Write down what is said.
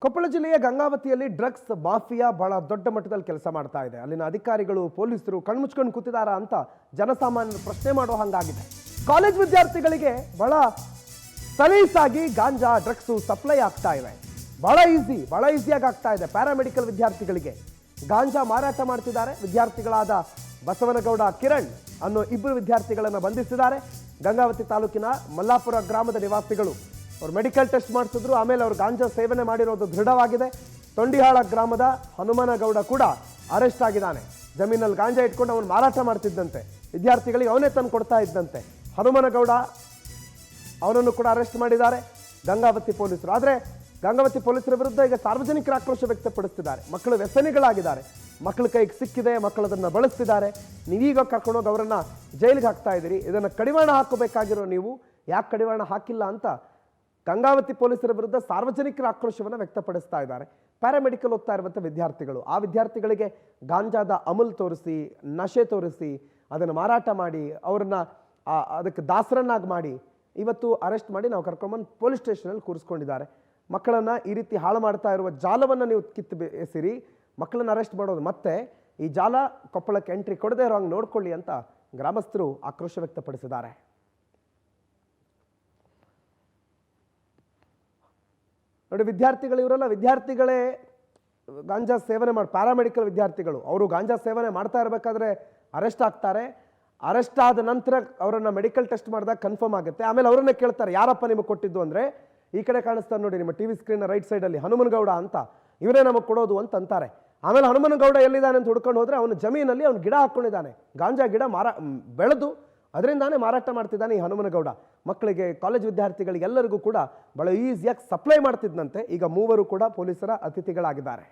ಕೊಪ್ಪಳ ಜಿಲ್ಲೆಯ ಗಂಗಾವತಿಯಲ್ಲಿ drugs mafia ಬಹಳ ದೊಡ್ಡ ಮಟ್ಟದಲ್ಲಿ ಕೆಲಸ ಮಾಡ್ತಾ ಇದೆ. ಅಲ್ಲಿನ ಅಧಿಕಾರಿಗಳು ಪೊಲೀಸರು ಕಣ್ಮುಚ್ಕೊಂಡು ಕೂತಿದಾರಾ ಅಂತ ಜನಸಾಮಾನ್ಯರು ಪ್ರಶ್ನೆ ಮಾಡೋ ಹಾಗಾಗಿದೆ. ಕಾಲೇಜ್ ವಿದ್ಯಾರ್ಥಿಗಳಿಗೆ ಬಹಳ ಸಲೀಸಾಗಿ ಗಾಂಜಾ ಡ್ರಗ್ಸ್ ಸಪ್ಲೈ ಆಗ್ತಾ ಇವೆ. ಬಹಳ ಈಸಿಯಾಗಿ ಆಗ್ತಾ ಇದೆ. ಪ್ಯಾರಾಮೆಡಿಕಲ್ ವಿದ್ಯಾರ್ಥಿಗಳಿಗೆ ಗಾಂಜಾ ಮಾರಾಟ ಮಾಡ್ತಿದ್ದಾರೆ. ವಿದ್ಯಾರ್ಥಿಗಳಾದ ಬಸವನಗೌಡ ಕಿರಣ್ ಅನ್ನೋ ಇಬ್ಬರು ವಿದ್ಯಾರ್ಥಿಗಳನ್ನು ಬಂಧಿಸಿದ್ದಾರೆ. ಗಂಗಾವತಿ ತಾಲೂಕಿನ ಮಲ್ಲಾಪುರ ಗ್ರಾಮದ ನಿವಾಸಿಗಳು ಅವರು ಮೆಡಿಕಲ್ ಟೆಸ್ಟ್ ಮಾಡಿಸಿದ್ರು. ಆಮೇಲೆ ಅವರು ಗಾಂಜಾ ಸೇವನೆ ಮಾಡಿರೋದು ದೃಢವಾಗಿದೆ. ತೊಂಡಿಹಾಳ ಗ್ರಾಮದ ಹನುಮನಗೌಡ ಕೂಡ ಅರೆಸ್ಟ್ ಆಗಿದ್ದಾನೆ. ಜಮೀನಲ್ಲಿ ಗಾಂಜಾ ಇಟ್ಕೊಂಡು ಅವನು ಮಾರಾಟ ಮಾಡ್ತಿದ್ದಂತೆ. ವಿದ್ಯಾರ್ಥಿಗಳಿಗೆ ಅವನೇ ತಂದು ಕೊಡ್ತಾ ಇದ್ದಂತೆ. ಹನುಮನಗೌಡ ಅವನನ್ನು ಕೂಡ ಅರೆಸ್ಟ್ ಮಾಡಿದ್ದಾರೆ ಗಂಗಾವತಿ ಪೊಲೀಸರು. ಆದರೆ ಗಂಗಾವತಿ ಪೊಲೀಸರ ವಿರುದ್ಧ ಈಗ ಸಾರ್ವಜನಿಕರ ಆಕ್ರೋಶ ವ್ಯಕ್ತಪಡಿಸ್ತಿದ್ದಾರೆ. ಮಕ್ಕಳು ವ್ಯಸನಿಗಳಾಗಿದ್ದಾರೆ. ಮಕ್ಕಳ ಕೈಗೆ ಸಿಕ್ಕಿದೆ, ಮಕ್ಕಳದನ್ನು ಬಳಸ್ತಿದ್ದಾರೆ. ನೀವೀಗ ಕರ್ಕೊಂಡೋಗಿ ಅವರನ್ನು ಜೈಲಿಗೆ ಹಾಕ್ತಾ ಇದ್ದೀರಿ. ಇದನ್ನು ಕಡಿವಾಣ ಹಾಕಬೇಕಾಗಿರೋ ನೀವು ಯಾಕೆ ಕಡಿವಾಣ ಹಾಕಿಲ್ಲ ಅಂತ ಗಂಗಾವತಿ ಪೊಲೀಸರ ವಿರುದ್ಧ ಸಾರ್ವಜನಿಕರ ಆಕ್ರೋಶವನ್ನು ವ್ಯಕ್ತಪಡಿಸ್ತಾ ಇದ್ದಾರೆ. ಪ್ಯಾರಾಮೆಡಿಕಲ್ ಓದ್ತಾ ಇರುವಂಥ ವಿದ್ಯಾರ್ಥಿಗಳು, ಆ ವಿದ್ಯಾರ್ಥಿಗಳಿಗೆ ಗಾಂಜಾದ ಅಮಲ್ ತೋರಿಸಿ, ನಶೆ ತೋರಿಸಿ, ಅದನ್ನು ಮಾರಾಟ ಮಾಡಿ, ಅವ್ರನ್ನ ಅದಕ್ಕೆ ದಾಸರನ್ನಾಗಿ ಮಾಡಿ ಇವತ್ತು ಅರೆಸ್ಟ್ ಮಾಡಿ ನಾವು ಕರ್ಕೊಂಡ್ಬಂದು ಪೊಲೀಸ್ ಸ್ಟೇಷನಲ್ಲಿ ಕೂರಿಸ್ಕೊಂಡಿದ್ದಾರೆ. ಮಕ್ಕಳನ್ನು ಈ ರೀತಿ ಹಾಳು ಮಾಡ್ತಾ ಇರುವ ಜಾಲವನ್ನು ನೀವು ಎಸಿರಿ, ಮಕ್ಕಳನ್ನು ಅರೆಸ್ಟ್ ಮಾಡೋದು ಮತ್ತೆ ಈ ಜಾಲ ಕೊಪ್ಪಳಕ್ಕೆ ಎಂಟ್ರಿ ಕೊಡದೇ ಇರೋ ಹಂಗೆ ನೋಡ್ಕೊಳ್ಳಿ ಅಂತ ಗ್ರಾಮಸ್ಥರು ಆಕ್ರೋಶ ವ್ಯಕ್ತಪಡಿಸಿದ್ದಾರೆ. ನೋಡಿ, ವಿದ್ಯಾರ್ಥಿಗಳು ಇವರೆಲ್ಲ ವಿದ್ಯಾರ್ಥಿಗಳೇ ಗಾಂಜಾ ಸೇವನೆ ಮಾಡಿ, ಪ್ಯಾರಾಮೆಡಿಕಲ್ ವಿದ್ಯಾರ್ಥಿಗಳು ಅವರು ಗಾಂಜಾ ಸೇವನೆ ಮಾಡ್ತಾ ಇರಬೇಕಾದ್ರೆ ಅರೆಸ್ಟ್ ಆಗ್ತಾರೆ. ಅರೆಸ್ಟ್ ಆದ ನಂತರ ಅವರನ್ನು ಮೆಡಿಕಲ್ ಟೆಸ್ಟ್ ಮಾಡಿದಾಗ ಕನ್ಫರ್ಮ್ ಆಗುತ್ತೆ. ಆಮೇಲೆ ಅವರನ್ನೇ ಕೇಳ್ತಾರೆ, ಯಾರಪ್ಪ ನಿಮಗೆ ಕೊಟ್ಟಿದ್ದು ಅಂದರೆ, ಈ ಕಡೆ ಕಾಣಿಸ್ತಾರೆ ನೋಡಿ ನಿಮ್ಮ ಟಿವಿ ಸ್ಕ್ರೀನ್ ರೈಟ್ ಸೈಡಲ್ಲಿ, ಹನುಮನಗೌಡ ಅಂತ, ಇವರೇ ನಮಗೆ ಕೊಡೋದು ಅಂತ ಅಂತಾರೆ. ಆಮೇಲೆ ಹನುಮನಗೌಡ ಎಲ್ಲಿದ್ದಾನೆ ಅಂತ ಹುಡ್ಕೊಂಡು ಹೋದರೆ ಅವನು ಜಮೀನಲ್ಲಿ ಅವನು ಗಿಡ ಹಾಕ್ಕೊಂಡಿದ್ದಾನೆ. ಗಾಂಜಾ ಗಿಡ ಬೆಳೆದು ಅದರಿಂದಾನೇ ಮಾರಾಟ ಮಾಡ್ತಿದ್ದಾನೆ ಈ ಹನುಮನಗೌಡ. ಮಕ್ಕಳಿಗೆ, ಕಾಲೇಜ್ ವಿದ್ಯಾರ್ಥಿಗಳಿಗೆ ಎಲ್ಲರಿಗೂ ಕೂಡ ಬಹಳ ಈಸಿಯಾಗಿ ಸಪ್ಲೈ ಮಾಡ್ತಿದ್ದಂತೆ. ಈಗ ಮೂವರು ಕೂಡ ಪೊಲೀಸರ ಅತಿಥಿಗಳಾಗಿದ್ದಾರೆ.